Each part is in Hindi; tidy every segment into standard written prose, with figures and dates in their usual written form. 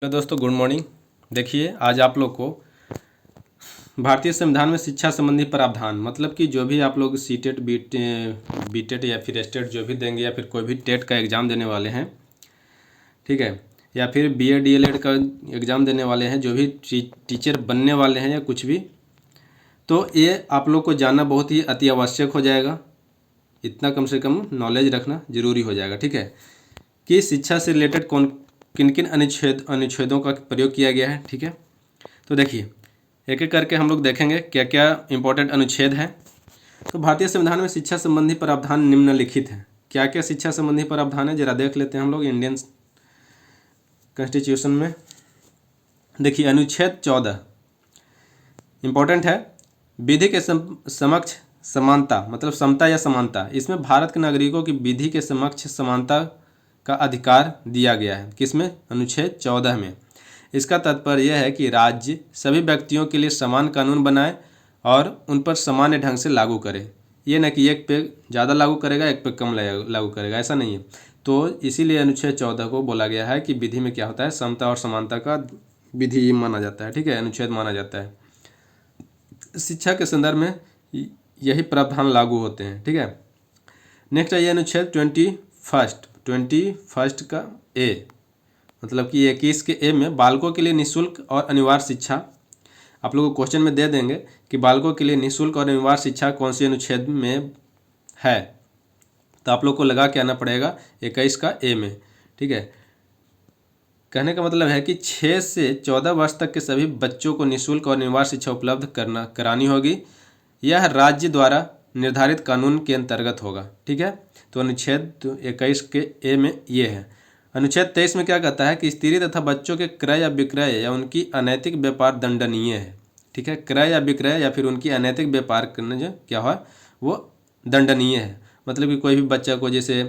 हेलो दोस्तों, गुड मॉर्निंग। देखिए, आज आप लोग को भारतीय संविधान में शिक्षा संबंधी प्रावधान, मतलब कि जो भी आप लोग सीटेट बीटेट या फिर एस्टेट जो भी देंगे या फिर कोई भी टेट का एग्ज़ाम देने वाले हैं, ठीक है, या फिर बीएड डीएलएड का एग्ज़ाम देने वाले हैं, जो भी टीचर बनने वाले हैं या कुछ भी, तो ये आप लोग को जानना बहुत ही अति आवश्यक हो जाएगा। इतना कम से कम नॉलेज रखना ज़रूरी हो जाएगा, ठीक है, कि शिक्षा से रिलेटेड कौन किन किन अनुच्छेदों का प्रयोग किया गया है। ठीक है, तो देखिए एक एक करके हम लोग देखेंगे क्या क्या इंपॉर्टेंट अनुच्छेद है। तो भारतीय संविधान में शिक्षा संबंधी प्रावधान निम्नलिखित हैं। क्या क्या शिक्षा संबंधी प्रावधान है जरा देख लेते हैं हम लोग इंडियन कॉन्स्टिट्यूशन में। देखिए अनुच्छेद 14 इंपॉर्टेंट है। विधि के समक्ष समानता, मतलब समता या समानता। इसमें भारत के नागरिकों की विधि के समक्ष समानता का अधिकार दिया गया है। किसमें? अनुच्छेद 14 में। इसका तात्पर्य यह है कि राज्य सभी व्यक्तियों के लिए समान कानून बनाए और उन पर सामान्य ढंग से लागू करे। ये न कि एक पे ज़्यादा लागू करेगा, एक पे कम लागू करेगा, ऐसा नहीं है। तो इसीलिए अनुच्छेद 14 को बोला गया है कि विधि में क्या होता है, समता और समानता का विधि माना जाता है, ठीक है, अनुच्छेद माना जाता है। शिक्षा के संदर्भ में यही प्रावधान लागू होते हैं, ठीक है। नेक्स्ट है ये अनुच्छेद 21 का ए, मतलब कि 21 के ए में बालकों के लिए निःशुल्क और अनिवार्य शिक्षा। आप लोगों को क्वेश्चन में दे देंगे कि बालकों के लिए निःशुल्क और अनिवार्य शिक्षा कौन सी अनुच्छेद में है, तो आप लोग को लगा के आना पड़ेगा 21 का ए में, ठीक है। कहने का मतलब है कि 6 से 14 वर्ष तक के सभी बच्चों को निःशुल्क और अनिवार्य शिक्षा उपलब्ध करानी होगी। यह राज्य द्वारा निर्धारित कानून के अंतर्गत होगा, ठीक है। तो अनुच्छेद 21 के ए में ये है। अनुच्छेद 23 में क्या कहता है कि स्त्री तथा बच्चों के क्रय या विक्रय या उनकी अनैतिक व्यापार दंडनीय है, ठीक है। क्रय या विक्रय या फिर उनकी अनैतिक व्यापार करना जो क्या हुआ वो दंडनीय है। मतलब कि कोई भी बच्चा को जैसे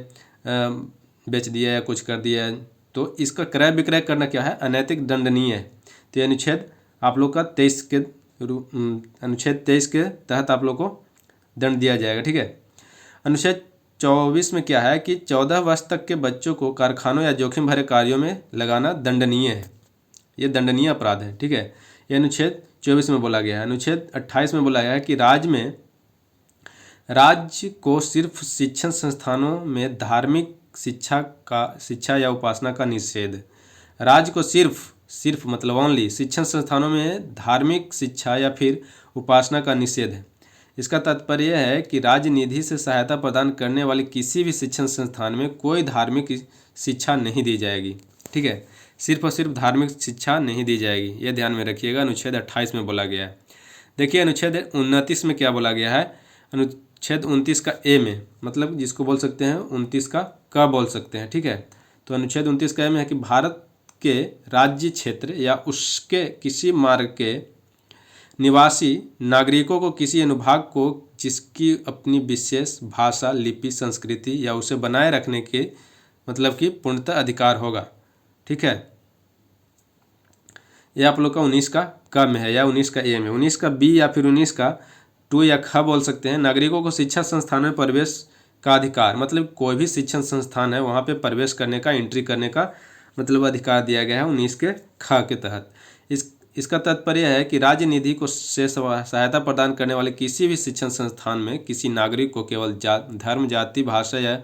बेच दिया या कुछ कर दिया, तो इसका क्रय विक्रय करना क्या है, अनैतिक दंडनीय है। तो ये अनुच्छेद आप लोग का अनुच्छेद 23 के तहत आप लोग को दंड दिया जाएगा, ठीक है। अनुच्छेद 24 में क्या है कि 14 वर्ष तक के बच्चों को कारखानों या जोखिम भरे कार्यों में लगाना दंडनीय है। ये दंडनीय अपराध है, ठीक है। ये अनुच्छेद 24 में बोला गया है। अनुच्छेद 28 में बोला गया है कि राज्य को सिर्फ शिक्षण संस्थानों में धार्मिक शिक्षा या उपासना का निषेध। राज्य को सिर्फ मतलब ओनली शिक्षण संस्थानों में धार्मिक शिक्षा या फिर उपासना का निषेध है। इसका तात्पर्य यह है कि राज्य निधि से सहायता प्रदान करने वाले किसी भी शिक्षण संस्थान में कोई धार्मिक शिक्षा नहीं दी जाएगी, ठीक है। सिर्फ और सिर्फ धार्मिक शिक्षा नहीं दी जाएगी, यह ध्यान में रखिएगा। अनुच्छेद 28 में बोला गया है। देखिए अनुच्छेद 29 में क्या बोला गया है। अनुच्छेद 29 का ए में, मतलब जिसको बोल सकते हैं 29 का क बोल सकते हैं, ठीक है। तो अनुच्छेद 29 का ए में है कि भारत के राज्य क्षेत्र या उसके किसी मार्ग के निवासी नागरिकों को किसी अनुभाग को जिसकी अपनी विशेष भाषा, लिपि, संस्कृति या उसे बनाए रखने के मतलब कि पूर्णतः अधिकार होगा, ठीक है। यह आप लोग का 19 का क में है या 19 का ए में। 19 का बी या फिर 19 का 2 या ख बोल सकते हैं। नागरिकों को शिक्षा संस्थान में प्रवेश का अधिकार, मतलब कोई भी शिक्षण संस्थान है वहाँ पे प्रवेश करने का, एंट्री करने का मतलब अधिकार दिया गया है 19 के ख के तहत। इसका तात्पर्य है कि राज्य निधि को से सहायता प्रदान करने वाले किसी भी शिक्षण संस्थान में किसी नागरिक को केवल धर्म, जाति, भाषा या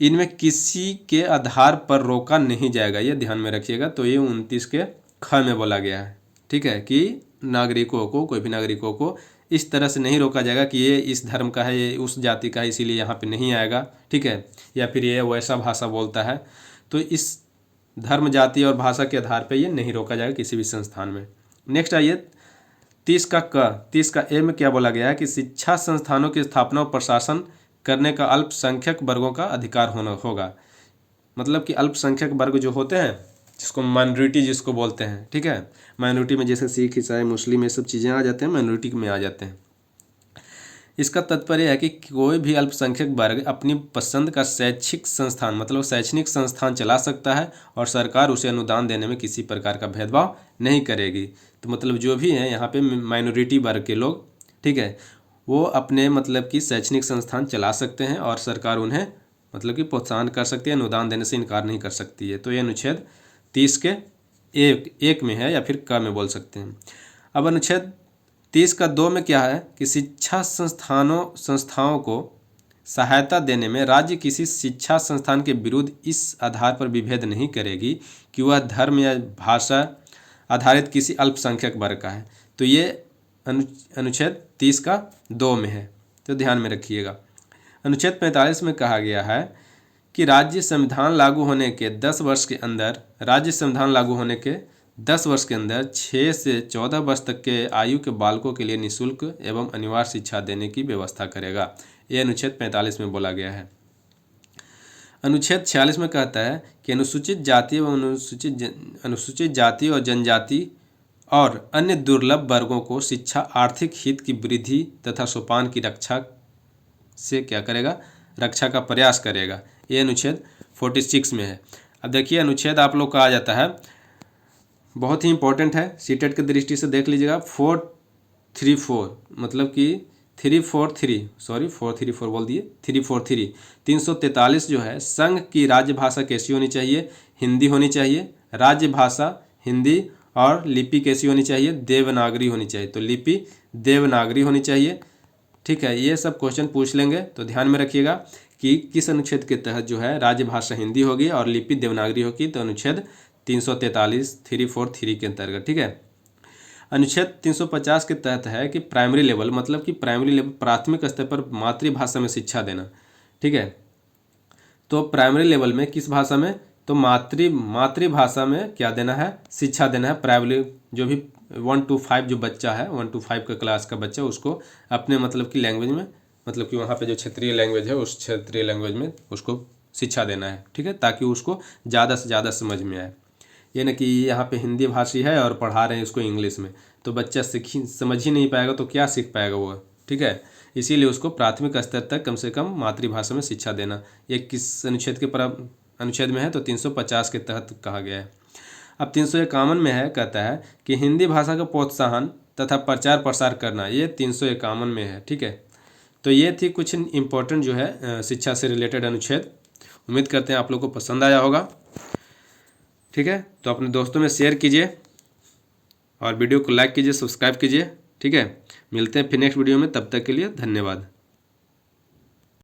इनमें किसी के आधार पर रोका नहीं जाएगा, ये ध्यान में रखिएगा। तो ये 29 के ख में बोला गया है, ठीक है, कि नागरिकों को, कोई भी नागरिकों को इस तरह से नहीं रोका जाएगा कि ये इस धर्म का है, ये उस जाति का है, इसीलिए यहाँ पे नहीं आएगा, ठीक है, या फिर ये वैसा भाषा बोलता है, तो इस धर्म, जाति और भाषा के आधार पे ये नहीं रोका जाएगा किसी भी संस्थान में। नेक्स्ट आइए 30 का ए में क्या बोला गया है कि शिक्षा संस्थानों की स्थापना और प्रशासन करने का अल्पसंख्यक वर्गों का अधिकार होगा। मतलब कि अल्पसंख्यक वर्ग जो होते हैं, जिसको माइनॉरिटी जिसको बोलते हैं, ठीक है। माइनॉरिटी में जैसे सिख, ईसाई, मुस्लिम, ये सब चीज़ें आ जाते हैं, माइनॉरिटी में आ जाते हैं। इसका तात्पर्य है कि कोई भी अल्पसंख्यक वर्ग अपनी पसंद का शैक्षिक संस्थान, मतलब शैक्षणिक संस्थान चला सकता है और सरकार उसे अनुदान देने में किसी प्रकार का भेदभाव नहीं करेगी। तो मतलब जो भी हैं यहाँ पे माइनॉरिटी वर्ग के लोग, ठीक है, वो अपने मतलब कि शैक्षणिक संस्थान चला सकते हैं और सरकार उन्हें मतलब कि प्रोत्साहन कर सकती है, अनुदान देने से इनकार नहीं कर सकती है। तो ये अनुच्छेद 30 के एक में है या फिर क में बोल सकते हैं। अब अनुच्छेद 30 का 2 में क्या है कि शिक्षा संस्थाओं को सहायता देने में राज्य किसी शिक्षा संस्थान के विरुद्ध इस आधार पर विभेद नहीं करेगी कि वह धर्म या भाषा आधारित किसी अल्पसंख्यक वर्ग का है। तो ये अनुच्छेद 30 का 2 में है, तो ध्यान में रखिएगा। अनुच्छेद 45 में कहा गया है कि राज्य संविधान लागू होने के 10 वर्ष के अंदर 6 से 14 वर्ष तक के आयु के बालकों के लिए निःशुल्क एवं अनिवार्य शिक्षा देने की व्यवस्था करेगा। ये अनुच्छेद 45 में बोला गया है। अनुच्छेद 46 में कहता है कि अनुसूचित जाति और जनजाति और अन्य दुर्लभ वर्गों को शिक्षा आर्थिक हित की वृद्धि तथा सोपान की रक्षा से क्या करेगा, रक्षा का प्रयास करेगा। ये अनुच्छेद 46 में है। अब देखिए अनुच्छेद आप लोग का आ जाता है, बहुत ही इंपॉर्टेंट है, सीटेट की दृष्टि से देख लीजिएगा। 434 मतलब कि 343 जो है, संघ की राज्य भाषा कैसी होनी चाहिए, हिंदी होनी चाहिए। राज्य भाषा हिंदी और लिपि कैसी होनी चाहिए, देवनागरी होनी चाहिए। तो लिपि देवनागरी होनी चाहिए, ठीक है। ये सब क्वेश्चन पूछ लेंगे, तो ध्यान में रखिएगा कि किस अनुच्छेद के तहत जो है राज्य भाषा हिंदी होगी और लिपि देवनागरी होगी। तो अनुच्छेद 343 के अंतर्गत, ठीक है। अनुच्छेद 350 के तहत है कि प्राइमरी लेवल मतलब कि प्राथमिक स्तर पर मातृभाषा में शिक्षा देना, ठीक है। तो प्राइमरी लेवल में किस भाषा में, तो मातृभाषा में क्या देना है, शिक्षा देना है। प्राइमरी जो भी 1 to 5 जो बच्चा है, 1 to 5 का क्लास का बच्चा, उसको अपने मतलब की लैंग्वेज में, मतलब कि वहाँ पे जो क्षेत्रीय लैंग्वेज है उस क्षेत्रीय लैंग्वेज में उसको शिक्षा देना है, ठीक है, ताकि उसको ज़्यादा से ज़्यादा समझ में आए। ये ना कि यहाँ पे हिंदी भाषी है और पढ़ा रहे हैं उसको इंग्लिश में, तो बच्चा समझ ही नहीं पाएगा, तो क्या सीख पाएगा वो, ठीक है। इसीलिए उसको प्राथमिक स्तर तक कम से कम मातृभाषा में शिक्षा देना। ये किस अनुच्छेद में है, तो 350 के तहत कहा गया है। अब 351 में है, कहता है कि हिंदी भाषा का प्रोत्साहन तथा प्रचार प्रसार करना, ये 351 में है, ठीक है। तो ये थी कुछ इम्पोर्टेंट जो है शिक्षा से रिलेटेड अनुच्छेद। उम्मीद करते हैं आप लोग को पसंद आया होगा, ठीक है। तो अपने दोस्तों में शेयर कीजिए और वीडियो को लाइक कीजिए, सब्सक्राइब कीजिए, ठीक है। मिलते हैं फिर नेक्स्ट वीडियो में, तब तक के लिए धन्यवाद।